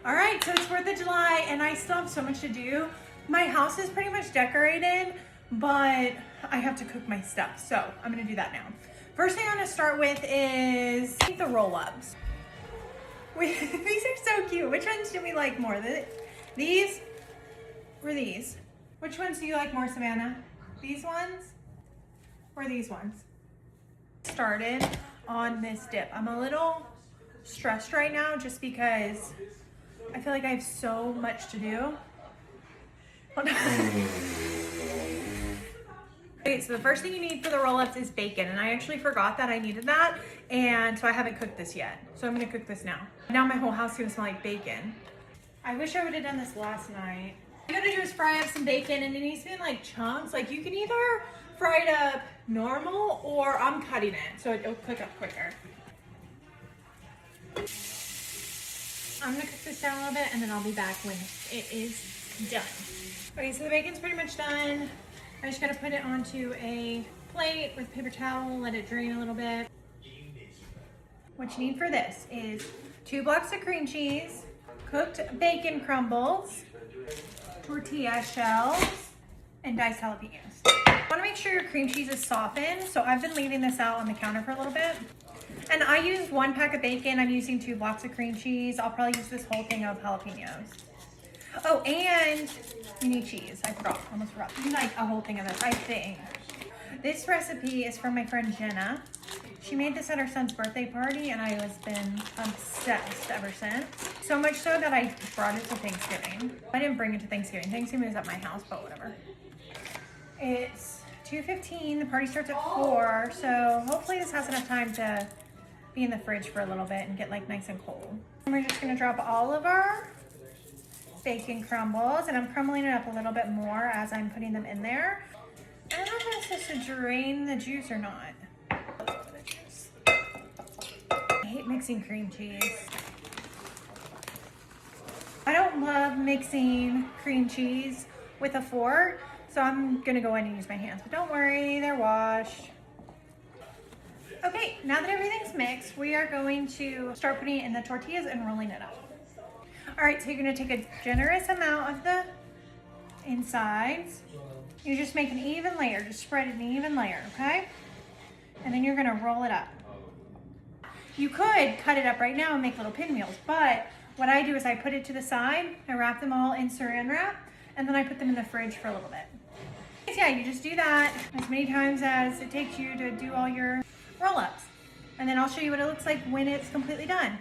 All right, so it's 4th of July and I still have so much to do. My house is pretty much decorated, but I have to cook my stuff. So I'm gonna do that now. First thing I'm gonna start with is the roll-ups. These are so cute. Which ones do we like more? These or these? Which ones do you like more, Savannah? These ones or these ones? Started on this dip. I'm a little stressed right now just because I feel like I have so much to do. Okay, so the first thing you need for the roll-ups is bacon, and I actually forgot that I needed that, and so I haven't cooked this yet. So I'm gonna cook this now. Now my whole house is gonna smell like bacon. I wish I would have done this last night. What I'm gonna do is fry up some bacon, and it needs to be in like chunks. Like you can either fry it up normal, or I'm cutting it, so it'll cook up quicker. I'm gonna cook this down a little bit and then I'll be back when it is done. Okay, so the bacon's pretty much done. I just gotta put it onto a plate with a paper towel, let it drain a little bit. What you need for this is 2 blocks of cream cheese, cooked bacon crumbles, tortilla shells, and diced jalapeños. You wanna make sure your cream cheese is softened, so I've been leaving this out on the counter for a little bit. And I used 1 pack of bacon. I'm using 2 blocks of cream cheese. I'll probably use this whole thing of jalapenos. Oh, and you need cheese. I forgot, almost forgot. You need like a whole thing of this, I think. This recipe is from my friend Jenna. She made this at her son's birthday party and I have been obsessed ever since. So much so that I brought it to Thanksgiving. I didn't bring it to Thanksgiving. Thanksgiving is at my house, but whatever. It's 2:15, the party starts at 4, so hopefully this has enough time to be in the fridge for a little bit and get like nice and cold. And we're just gonna drop all of our bacon crumbles, and I'm crumbling it up a little bit more as I'm putting them in there. I don't know if I'm supposed to drain the juice or not. I hate mixing cream cheese. I don't love mixing cream cheese with a fork, so I'm gonna go in and use my hands, but don't worry, they're washed. Okay, now that everything's mixed, we are going to start putting it in the tortillas and rolling it up. All right, so you're gonna take a generous amount of the insides. You just make an even layer, just spread it an even layer, okay? And then you're gonna roll it up. You could cut it up right now and make little pinwheels, but what I do is I put it to the side, I wrap them all in saran wrap, and then I put them in the fridge for a little bit. So yeah, you just do that as many times as it takes you to do all your roll-ups. And then I'll show you what it looks like when it's completely done.